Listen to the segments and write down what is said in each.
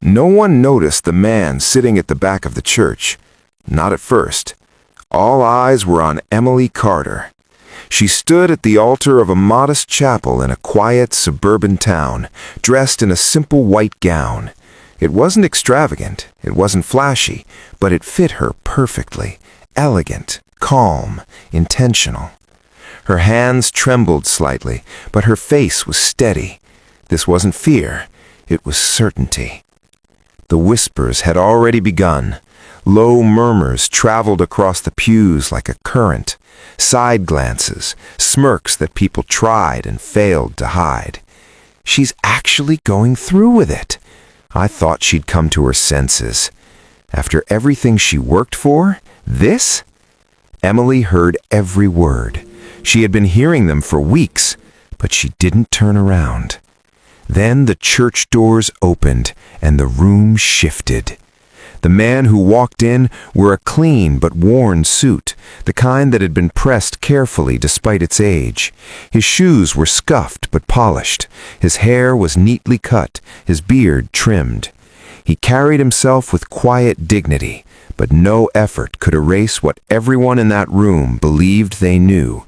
No one noticed the man sitting at the back of the church. Not at first. All eyes were on Emily Carter. She stood at the altar of a modest chapel in a quiet suburban town, dressed in a simple white gown. It wasn't extravagant, it wasn't flashy, but it fit her perfectly. Elegant, calm, intentional. Her hands trembled slightly, but her face was steady. This wasn't fear, it was certainty. The whispers had already begun. Low murmurs traveled across the pews like a current. Side glances, smirks that people tried and failed to hide. She's actually going through with it. I thought she'd come to her senses. After everything she worked for, this? Emily heard every word. She had been hearing them for weeks, but she didn't turn around. Then the church doors opened and the room shifted. The man who walked in wore a clean but worn suit, the kind that had been pressed carefully despite its age. His shoes were scuffed but polished. His hair was neatly cut, his beard trimmed. He carried himself with quiet dignity, but no effort could erase what everyone in that room believed they knew.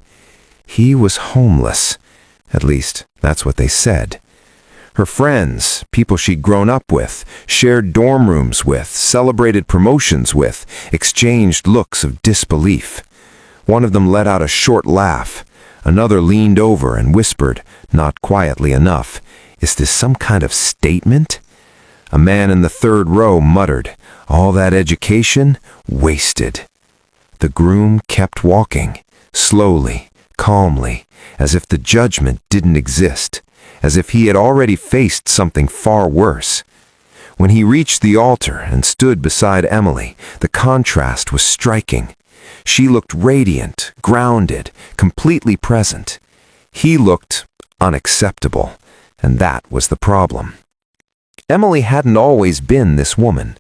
He was homeless. At least, that's what they said. Her friends, people she'd grown up with, shared dorm rooms with, celebrated promotions with, exchanged looks of disbelief. One of them let out a short laugh. Another leaned over and whispered, not quietly enough, "Is this some kind of statement?" A man in the third row muttered, "All that education? Wasted." The groom kept walking, slowly, calmly, as if the judgment didn't exist. As if he had already faced something far worse. When he reached the altar and stood beside Emily, the contrast was striking. She looked radiant, grounded, completely present. He looked unacceptable, and that was the problem. Emily hadn't always been this woman.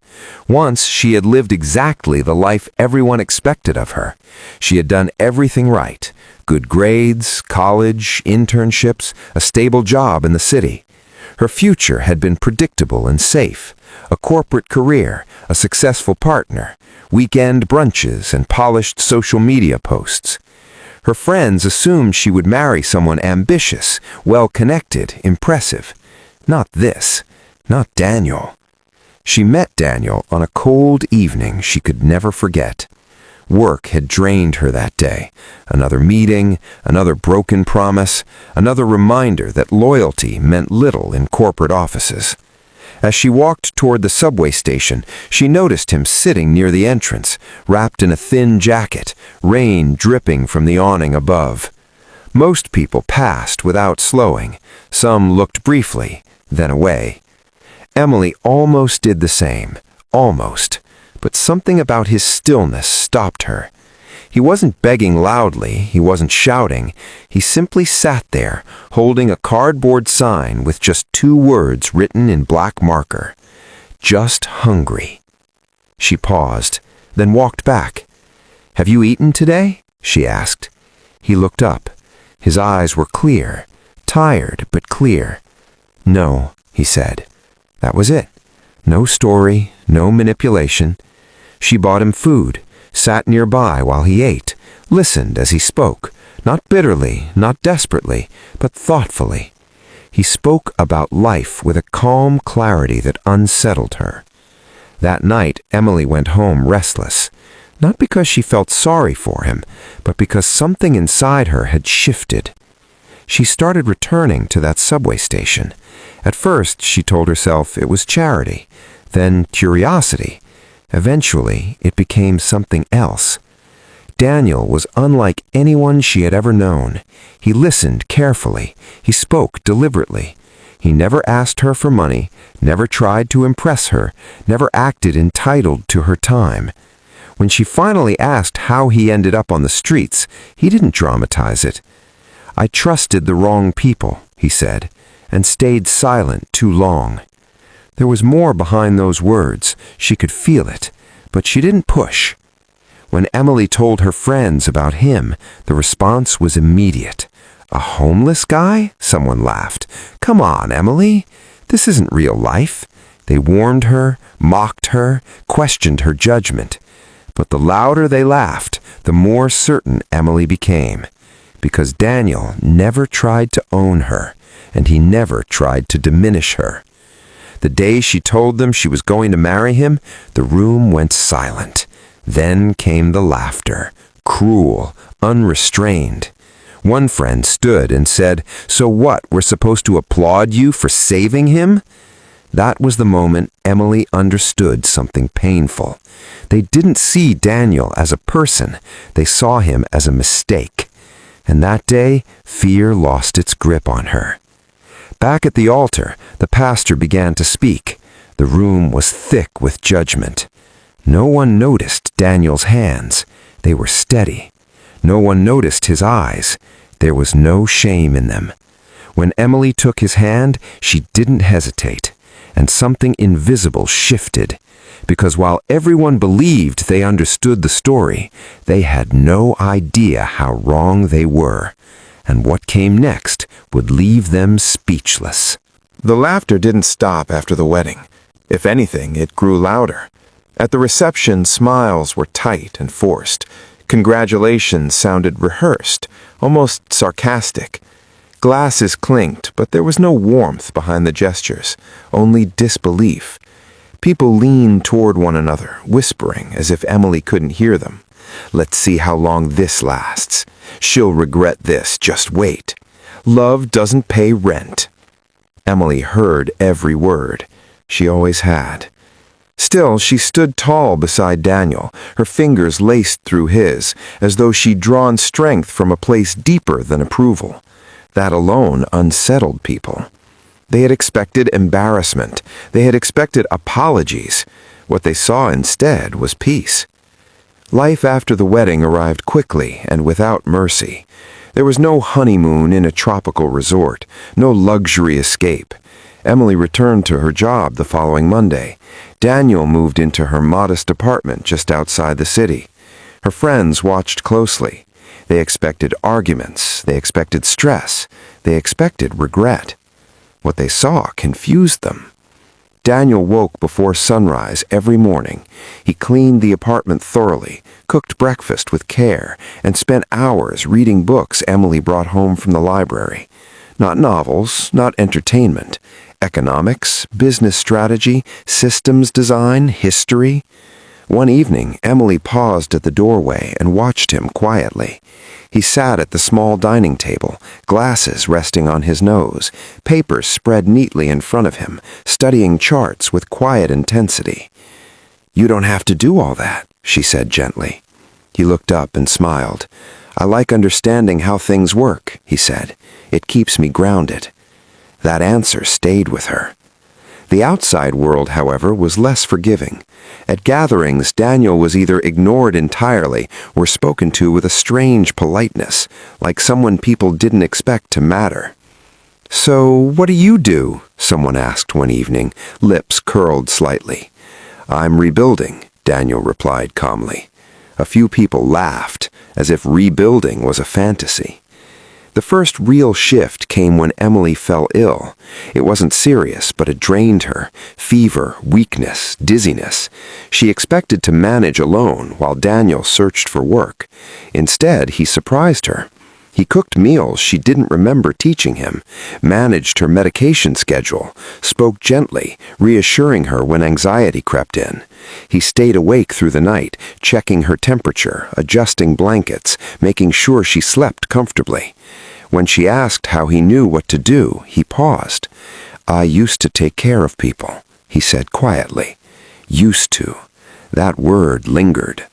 Once she had lived exactly the life everyone expected of her. She had done everything right. Good grades, college, internships, a stable job in the city. Her future had been predictable and safe. A corporate career, a successful partner, weekend brunches and polished social media posts. Her friends assumed she would marry someone ambitious, well-connected, impressive. Not this. Not Daniel. She met Daniel on a cold evening she could never forget. Work had drained her that day. Another meeting, another broken promise, another reminder that loyalty meant little in corporate offices. As she walked toward the subway station, she noticed him sitting near the entrance, wrapped in a thin jacket, rain dripping from the awning above. Most people passed without slowing. Some looked briefly, then away. Emily almost did the same. Almost. But something about his stillness stopped her. He wasn't begging loudly, he wasn't shouting. He simply sat there, holding a cardboard sign with just 2 words written in black marker. Just hungry. She paused, then walked back. "Have you eaten today?" she asked. He looked up. His eyes were clear, tired but clear. "No," he said. That was it. No story, no manipulation. She bought him food, sat nearby while he ate, listened as he spoke, not bitterly, not desperately, but thoughtfully. He spoke about life with a calm clarity that unsettled her. That night, Emily went home restless, not because she felt sorry for him, but because something inside her had shifted. She started returning to that subway station. At first, she told herself it was charity, then curiosity. Eventually, it became something else. Daniel was unlike anyone she had ever known. He listened carefully. He spoke deliberately. He never asked her for money, never tried to impress her, never acted entitled to her time. When she finally asked how he ended up on the streets, he didn't dramatize it. "I trusted the wrong people," he said, and stayed silent too long. There was more behind those words. She could feel it, but she didn't push. When Emily told her friends about him, the response was immediate. "A homeless guy?" Someone laughed. "Come on, Emily. This isn't real life. They warned her, mocked her, questioned her judgment. But the louder they laughed, the more certain Emily became, because Daniel never tried to own her, and he never tried to diminish her. The day she told them she was going to marry him, the room went silent. Then came the laughter, cruel, unrestrained. One friend stood and said, "So what, we're supposed to applaud you for saving him?" That was the moment Emily understood something painful. They didn't see Daniel as a person, they saw him as a mistake. And that day, fear lost its grip on her. Back at the altar, the pastor began to speak. The room was thick with judgment. No one noticed Daniel's hands. They were steady. No one noticed his eyes. There was no shame in them. When Emily took his hand, she didn't hesitate, and something invisible shifted, because while everyone believed they understood the story, they had no idea how wrong they were, and what came next would leave them speechless. The laughter didn't stop after the wedding. If anything, it grew louder. At the reception, smiles were tight and forced. Congratulations sounded rehearsed, almost sarcastic. Glasses clinked, but there was no warmth behind the gestures, only disbelief. People leaned toward one another, whispering as if Emily couldn't hear them. "Let's see how long this lasts. She'll regret this, just wait. Love doesn't pay rent." Emily heard every word. She always had. Still, she stood tall beside Daniel, her fingers laced through his, as though she'd drawn strength from a place deeper than approval. That alone unsettled people. They had expected embarrassment. They had expected apologies. What they saw instead was peace. Life after the wedding arrived quickly and without mercy. There was no honeymoon in a tropical resort, no luxury escape. Emily returned to her job the following Monday. Daniel moved into her modest apartment just outside the city. Her friends watched closely. They expected arguments, they expected stress, they expected regret. What they saw confused them. Daniel woke before sunrise every morning. He cleaned the apartment thoroughly, cooked breakfast with care, and spent hours reading books Emily brought home from the library. Not novels, not entertainment. Economics, business strategy, systems design, history. One evening, Emily paused at the doorway and watched him quietly. He sat at the small dining table, glasses resting on his nose, papers spread neatly in front of him, studying charts with quiet intensity. "You don't have to do all that," she said gently. He looked up and smiled. "I like understanding how things work," he said. "It keeps me grounded." That answer stayed with her. The outside world, however, was less forgiving. At gatherings, Daniel was either ignored entirely or spoken to with a strange politeness, like someone people didn't expect to matter. "So, what do you do?" someone asked one evening, lips curled slightly. "I'm rebuilding," Daniel replied calmly. A few people laughed, as if rebuilding was a fantasy. The first real shift came when Emily fell ill. It wasn't serious, but it drained her. Fever, weakness, dizziness. She expected to manage alone while Daniel searched for work. Instead, he surprised her. He cooked meals she didn't remember teaching him, managed her medication schedule, spoke gently, reassuring her when anxiety crept in. He stayed awake through the night, checking her temperature, adjusting blankets, making sure she slept comfortably. When she asked how he knew what to do, he paused. "I used to take care of people," he said quietly. "Used to." That word lingered.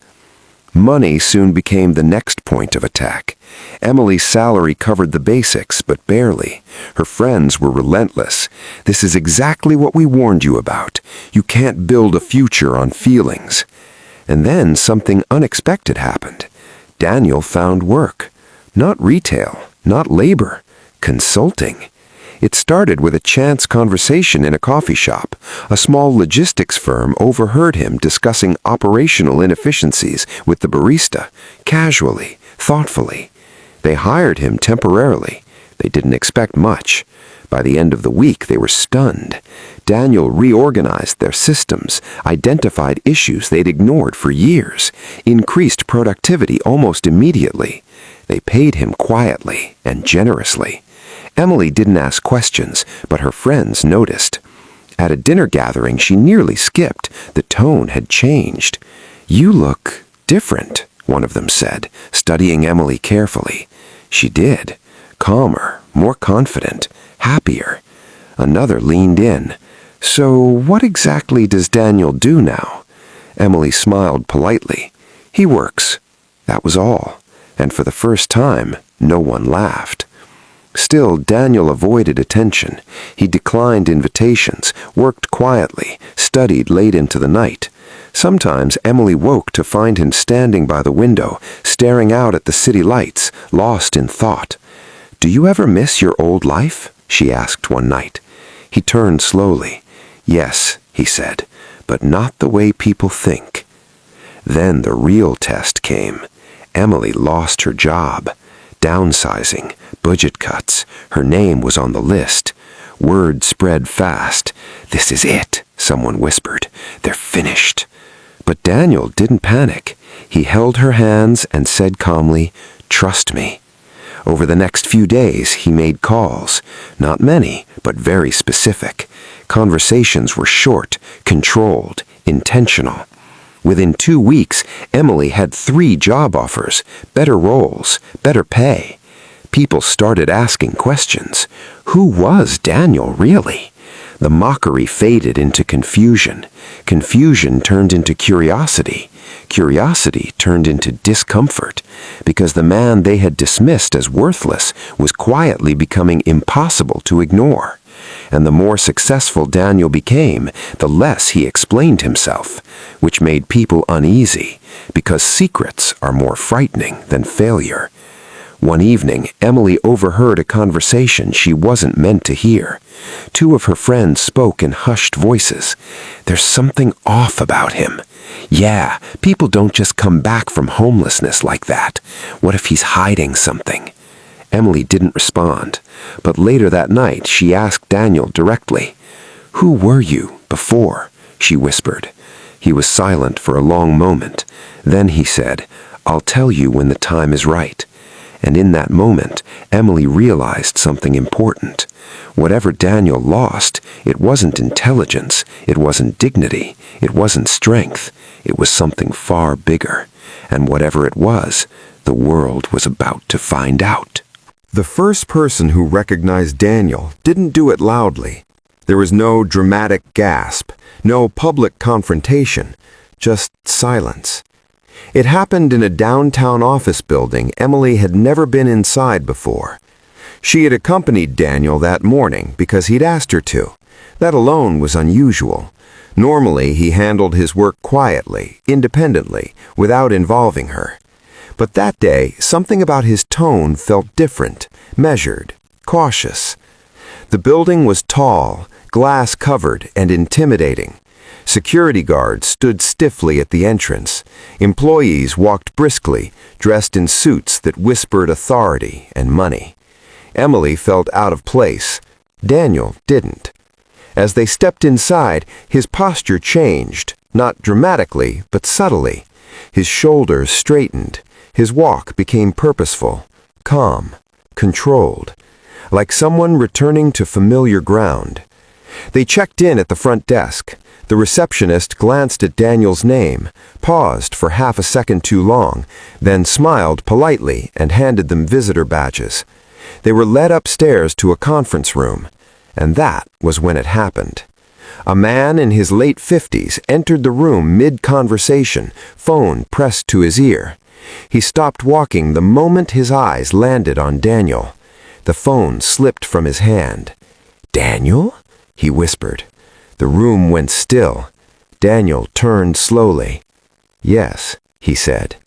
Money soon became the next point of attack. Emily's salary covered the basics, but barely. Her friends were relentless. "This is exactly what we warned you about. You can't build a future on feelings." And then something unexpected happened. Daniel found work. Not retail, not labor, consulting. It started with a chance conversation in a coffee shop. A small logistics firm overheard him discussing operational inefficiencies with the barista, casually, thoughtfully. They hired him temporarily. They didn't expect much. By the end of the week, they were stunned. Daniel reorganized their systems, identified issues they'd ignored for years, increased productivity almost immediately. They paid him quietly and generously. Emily didn't ask questions, but her friends noticed. At a dinner gathering she nearly skipped. The tone had changed. "You look different," one of them said, studying Emily carefully. She did. Calmer, more confident, happier. Another leaned in. "So what exactly does Daniel do now?" Emily smiled politely. "He works." That was all. And for the first time, no one laughed. Still, Daniel avoided attention. He declined invitations, worked quietly, studied late into the night. Sometimes Emily woke to find him standing by the window, staring out at the city lights, lost in thought. "Do you ever miss your old life?" she asked one night. He turned slowly. "Yes," he said, "but not the way people think." Then the real test came. Emily lost her job. Downsizing, budget cuts. Her name was on the list. Word spread fast. "This is it," someone whispered. "They're finished." But Daniel didn't panic. He held her hands and said calmly, "Trust me." Over the next few days, he made calls. Not many, but very specific. Conversations were short, controlled, intentional. Within 2 weeks, Emily had 3 job offers, better roles, better pay. People started asking questions. Who was Daniel really? The mockery faded into confusion. Confusion turned into curiosity. Curiosity turned into discomfort, because the man they had dismissed as worthless was quietly becoming impossible to ignore. And the more successful Daniel became, the less he explained himself, which made people uneasy, because secrets are more frightening than failure. One evening, Emily overheard a conversation she wasn't meant to hear. 2 of her friends spoke in hushed voices. "There's something off about him. Yeah, people don't just come back from homelessness like that. What if he's hiding something?" Emily didn't respond, but later that night she asked Daniel directly. "Who were you before?" she whispered. He was silent for a long moment. Then he said, "I'll tell you when the time is right." And in that moment, Emily realized something important. Whatever Daniel lost, it wasn't intelligence, it wasn't dignity, it wasn't strength. It was something far bigger. And whatever it was, the world was about to find out. The first person who recognized Daniel didn't do it loudly. There was no dramatic gasp, no public confrontation, just silence. It happened in a downtown office building Emily had never been inside before. She had accompanied Daniel that morning because he'd asked her to. That alone was unusual. Normally, he handled his work quietly, independently, without involving her. But that day, something about his tone felt different, measured, cautious. The building was tall, glass-covered, and intimidating. Security guards stood stiffly at the entrance. Employees walked briskly, dressed in suits that whispered authority and money. Emily felt out of place. Daniel didn't. As they stepped inside, his posture changed, not dramatically, but subtly. His shoulders straightened. His walk became purposeful, calm, controlled, like someone returning to familiar ground. They checked in at the front desk. The receptionist glanced at Daniel's name, paused for half a second too long, then smiled politely and handed them visitor badges. They were led upstairs to a conference room, and that was when it happened. A man in his late 50s entered the room mid-conversation, phone pressed to his ear. He stopped walking the moment his eyes landed on Daniel. The phone slipped from his hand. "Daniel?" he whispered. The room went still. Daniel turned slowly. "Yes," he said.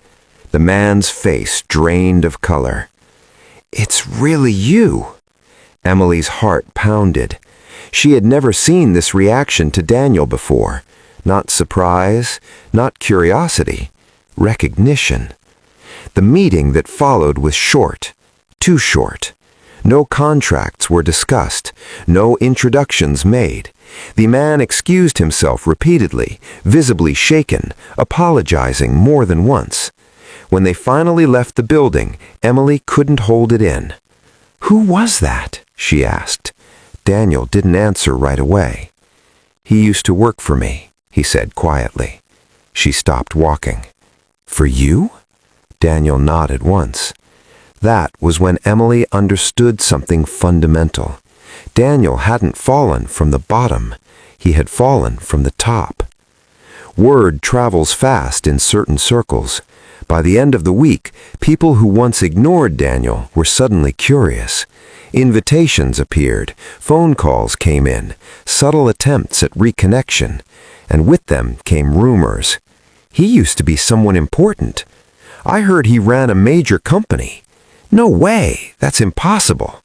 The man's face drained of color. "It's really you." Emily's heart pounded. She had never seen this reaction to Daniel before. Not surprise, not curiosity, recognition. The meeting that followed was short, too short. No contracts were discussed, no introductions made. The man excused himself repeatedly, visibly shaken, apologizing more than once. When they finally left the building, Emily couldn't hold it in. "Who was that?" she asked. Daniel didn't answer right away. "He used to work for me," he said quietly. She stopped walking. "For you?" Daniel nodded once. That was when Emily understood something fundamental. Daniel hadn't fallen from the bottom. He had fallen from the top. Word travels fast in certain circles. By the end of the week, people who once ignored Daniel were suddenly curious. Invitations appeared, phone calls came in, subtle attempts at reconnection, and with them came rumors. "He used to be someone important. I heard he ran a major company." "No way, that's impossible."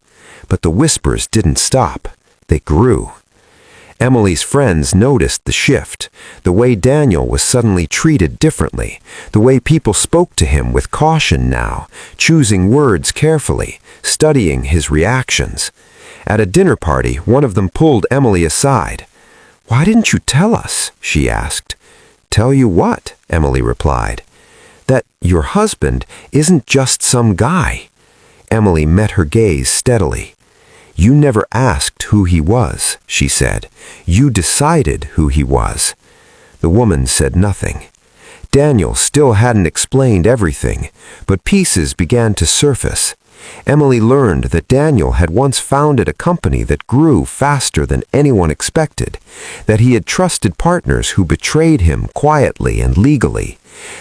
But the whispers didn't stop. They grew. Emily's friends noticed the shift, the way Daniel was suddenly treated differently, the way people spoke to him with caution now, choosing words carefully, studying his reactions. At a dinner party, one of them pulled Emily aside. "Why didn't you tell us?" she asked. "Tell you what?" Emily replied. "That your husband isn't just some guy." Emily met her gaze steadily. "You never asked who he was," she said. "You decided who he was." The woman said nothing. Daniel still hadn't explained everything, but pieces began to surface. Emily learned that Daniel had once founded a company that grew faster than anyone expected, that he had trusted partners who betrayed him quietly and legally,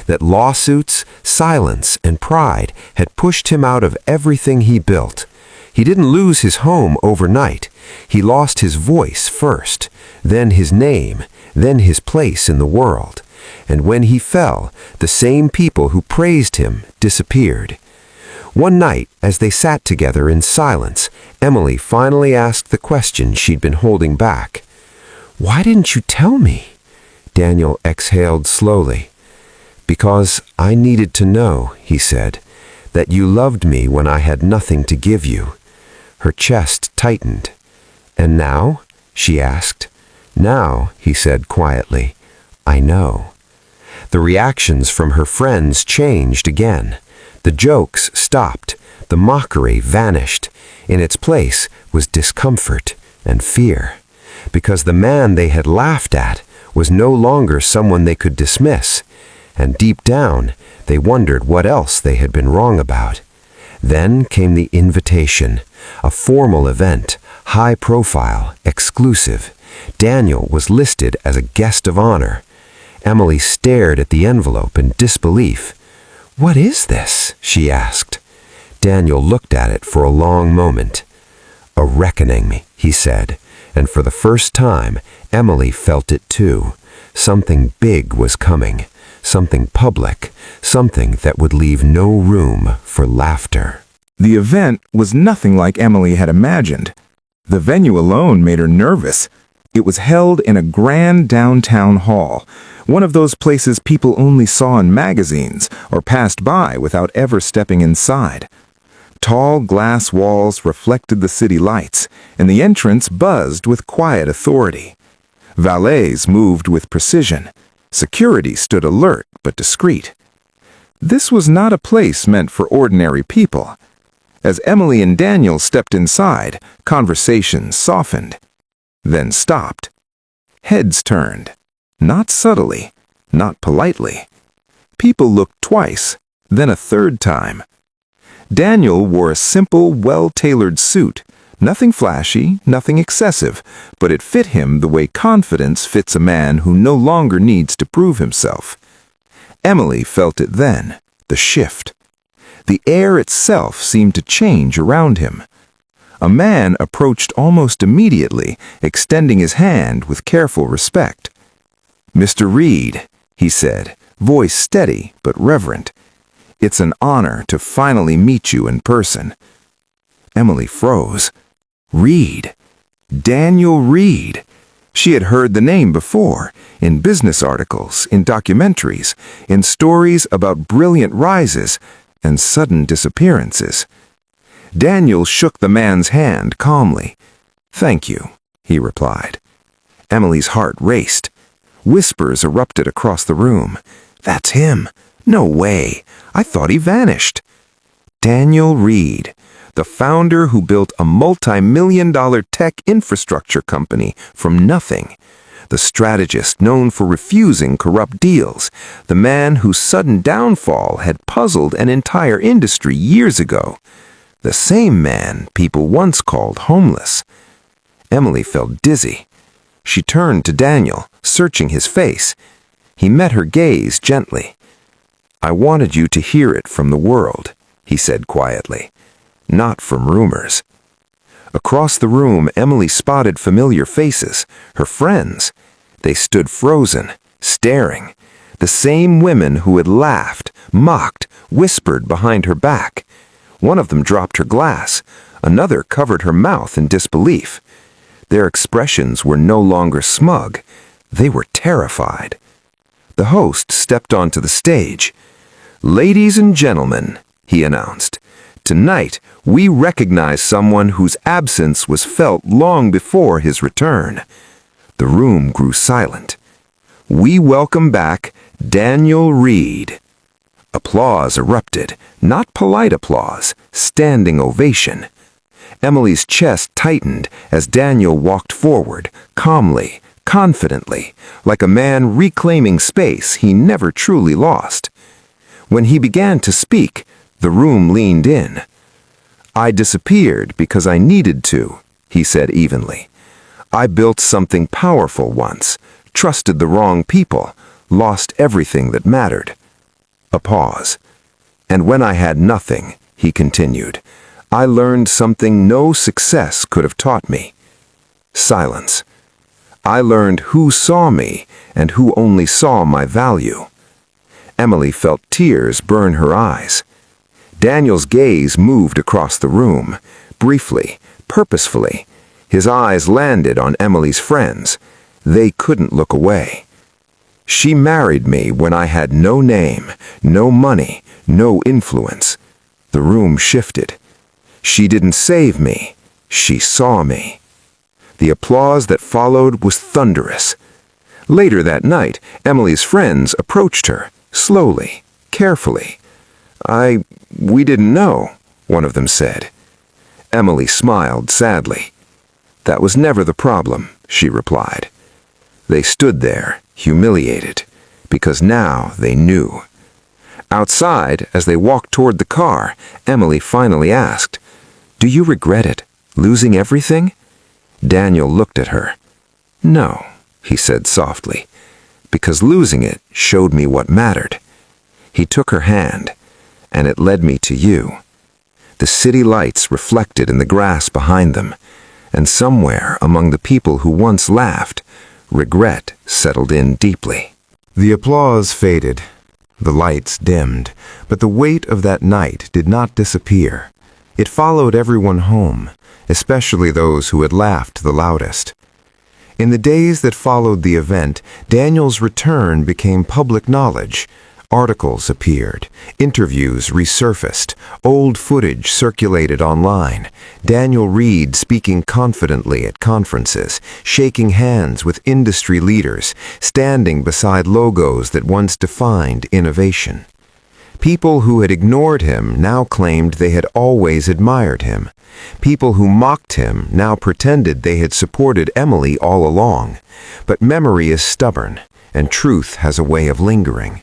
that lawsuits, silence, and pride had pushed him out of everything he built. He didn't lose his home overnight. He lost his voice first, then his name, then his place in the world. And when he fell, the same people who praised him disappeared. One night, as they sat together in silence, Emily finally asked the question she'd been holding back. "Why didn't you tell me?" Daniel exhaled slowly. "Because I needed to know," he said, "that you loved me when I had nothing to give you." Her chest tightened. "And now?" she asked. "Now," he said quietly, "I know." The reactions from her friends changed again. The jokes stopped. The mockery vanished. In its place was discomfort and fear, because the man they had laughed at was no longer someone they could dismiss, and deep down they wondered what else they had been wrong about. Then came the invitation, a formal event, high profile, exclusive. Daniel was listed as a guest of honor. Emily stared at the envelope in disbelief. "What is this?" she asked. Daniel looked at it for a long moment. "A reckoning," he said, and for the first time, Emily felt it too. Something big was coming, something public, something that would leave no room for laughter. The event was nothing like Emily had imagined. The venue alone made her nervous. It was held in a grand downtown hall, one of those places people only saw in magazines or passed by without ever stepping inside. Tall glass walls reflected the city lights, and the entrance buzzed with quiet authority. Valets moved with precision. Security stood alert but discreet. This was not a place meant for ordinary people. As Emily and Daniel stepped inside, conversation softened, then stopped. Heads turned, not subtly, not politely. People looked twice, then a third time. Daniel wore a simple, well-tailored suit, nothing flashy, nothing excessive, but it fit him the way confidence fits a man who no longer needs to prove himself. Emily felt it then, the shift. The air itself seemed to change around him. A man approached almost immediately, extending his hand with careful respect. "Mr. Reed," he said, voice steady but reverent. "It's an honor to finally meet you in person." Emily froze. Reed. Daniel Reed. She had heard the name before, in business articles, in documentaries, in stories about brilliant rises and sudden disappearances. Daniel shook the man's hand calmly. "Thank you," he replied. Emily's heart raced. Whispers erupted across the room. "That's him. No way. I thought he vanished." Daniel Reed, the founder who built a multi-million-dollar tech infrastructure company from nothing. The strategist known for refusing corrupt deals. The man whose sudden downfall had puzzled an entire industry years ago. The same man people once called homeless. Emily felt dizzy. She turned to Daniel, searching his face. He met her gaze gently. "I wanted you to hear it from the world," he said quietly. "Not from rumors." Across the room, Emily spotted familiar faces, her friends. They stood frozen, staring. The same women who had laughed, mocked, whispered behind her back. One of them dropped her glass. Another covered her mouth in disbelief. Their expressions were no longer smug. They were terrified. The host stepped onto the stage. "Ladies and gentlemen," he announced, "tonight we recognize someone whose absence was felt long before his return." The room grew silent. "We welcome back Daniel Reed." Applause erupted, not polite applause, standing ovation. Emily's chest tightened as Daniel walked forward, calmly, confidently, like a man reclaiming space he never truly lost. When he began to speak, the room leaned in. "I disappeared because I needed to," he said evenly. "I built something powerful once, trusted the wrong people, lost everything that mattered." A pause. "And when I had nothing," he continued, "I learned something no success could have taught me." Silence. "I learned who saw me and who only saw my value." Emily felt tears burn her eyes. Daniel's gaze moved across the room, briefly, purposefully. His eyes landed on Emily's friends. They couldn't look away. "She married me when I had no name, no money, no influence." The room shifted. "She didn't save me. She saw me." The applause that followed was thunderous. Later that night, Emily's friends approached her, slowly, carefully. We didn't know," one of them said. Emily smiled sadly. "That was never the problem," she replied. They stood there, humiliated, because now they knew. Outside, as they walked toward the car, Emily finally asked, "Do you regret it, losing everything?" Daniel looked at her. "No," he said softly, "because losing it showed me what mattered." He took her hand, "And it led me to you." The city lights reflected in the grass behind them, and somewhere among the people who once laughed, regret settled in deeply. The applause faded. The lights dimmed, but the weight of that night did not disappear. It followed everyone home, especially those who had laughed the loudest. In the days that followed the event, Daniel's return became public knowledge. Articles appeared, interviews resurfaced, old footage circulated online, Daniel Reed speaking confidently at conferences, shaking hands with industry leaders, standing beside logos that once defined innovation. People who had ignored him now claimed they had always admired him. People who mocked him now pretended they had supported Emily all along. But memory is stubborn, and truth has a way of lingering.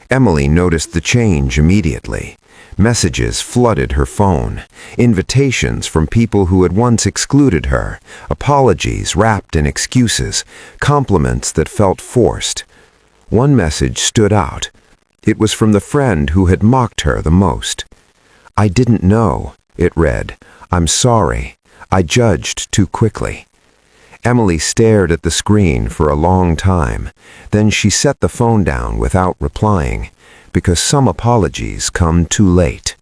Emily noticed the change immediately. Messages flooded her phone, invitations from people who had once excluded her, apologies wrapped in excuses, compliments that felt forced. One message stood out. It was from the friend who had mocked her the most. "I didn't know," it read. "I'm sorry. I judged too quickly." Emily stared at the screen for a long time. Then she set the phone down without replying, because some apologies come too late.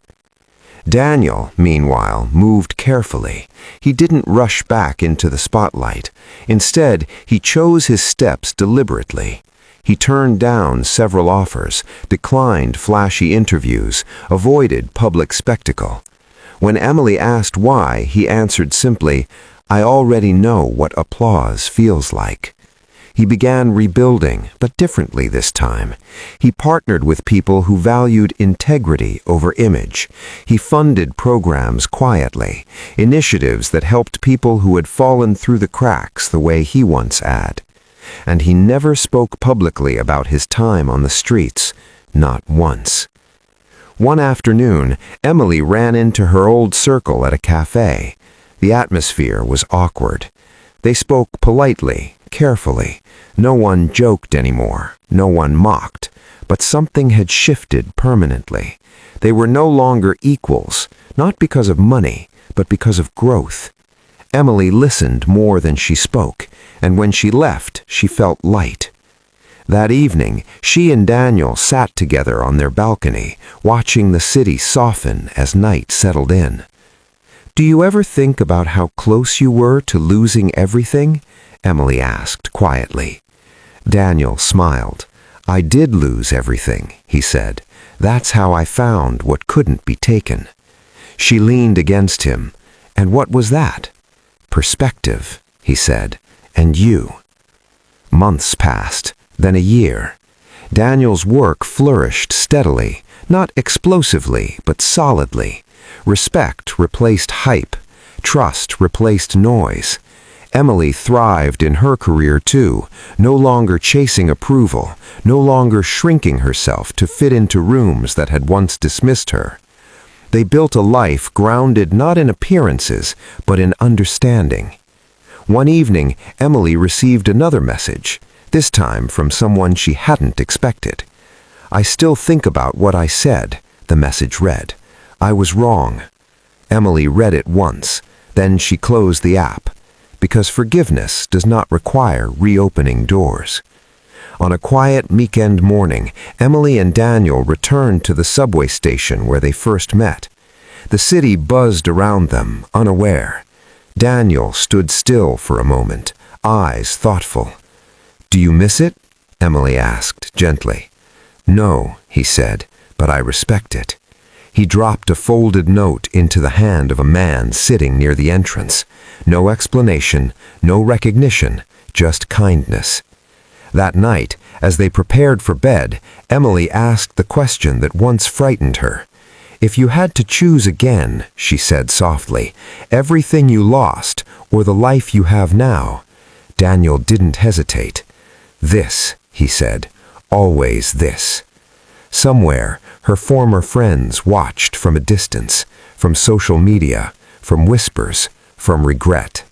Daniel, meanwhile, moved carefully. He didn't rush back into the spotlight. Instead, he chose his steps deliberately. He turned down several offers, declined flashy interviews, avoided public spectacle. When Emily asked why, he answered simply, "I already know what applause feels like." He began rebuilding, but differently this time. He partnered with people who valued integrity over image. He funded programs quietly, initiatives that helped people who had fallen through the cracks the way he once had. And he never spoke publicly about his time on the streets, not once. One afternoon, Emily ran into her old circle at a cafe. The atmosphere was awkward. They spoke politely, carefully. No one joked anymore, no one mocked, but something had shifted permanently. They were no longer equals, not because of money, but because of growth. Emily listened more than she spoke, and when she left, she felt light. That evening, she and Daniel sat together on their balcony, watching the city soften as night settled in. "Do you ever think about how close you were to losing everything?" Emily asked quietly. Daniel smiled. "I did lose everything," he said. "That's how I found what couldn't be taken." She leaned against him. "And what was that?" "Perspective," he said. "And you?" Months passed, then a year. Daniel's work flourished steadily, not explosively, but solidly. Respect replaced hype. Trust replaced noise. Emily thrived in her career too, no longer chasing approval, no longer shrinking herself to fit into rooms that had once dismissed her. They built a life grounded not in appearances, but in understanding. One evening, Emily received another message, this time from someone she hadn't expected. "I still think about what I said," the message read. "I was wrong." Emily read it once, then she closed the app, because forgiveness does not require reopening doors. On a quiet weekend morning, Emily and Daniel returned to the subway station where they first met. The city buzzed around them, unaware. Daniel stood still for a moment, eyes thoughtful. "Do you miss it?" Emily asked gently. "No," he said, "but I respect it." He dropped a folded note into the hand of a man sitting near the entrance. No explanation, no recognition, just kindness. That night, as they prepared for bed, Emily asked the question that once frightened her. "If you had to choose again," she said softly, "everything you lost or the life you have now?" Daniel didn't hesitate. "This," he said, "always this." Somewhere, her former friends watched from a distance, from social media, from whispers, from regret.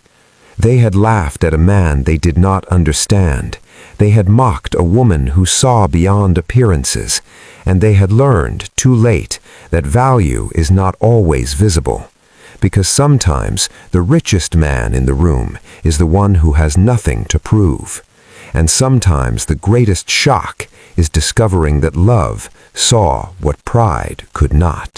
They had laughed at a man they did not understand. They had mocked a woman who saw beyond appearances, and they had learned, too late, that value is not always visible. Because sometimes the richest man in the room is the one who has nothing to prove. And sometimes the greatest shock is discovering that love saw what pride could not.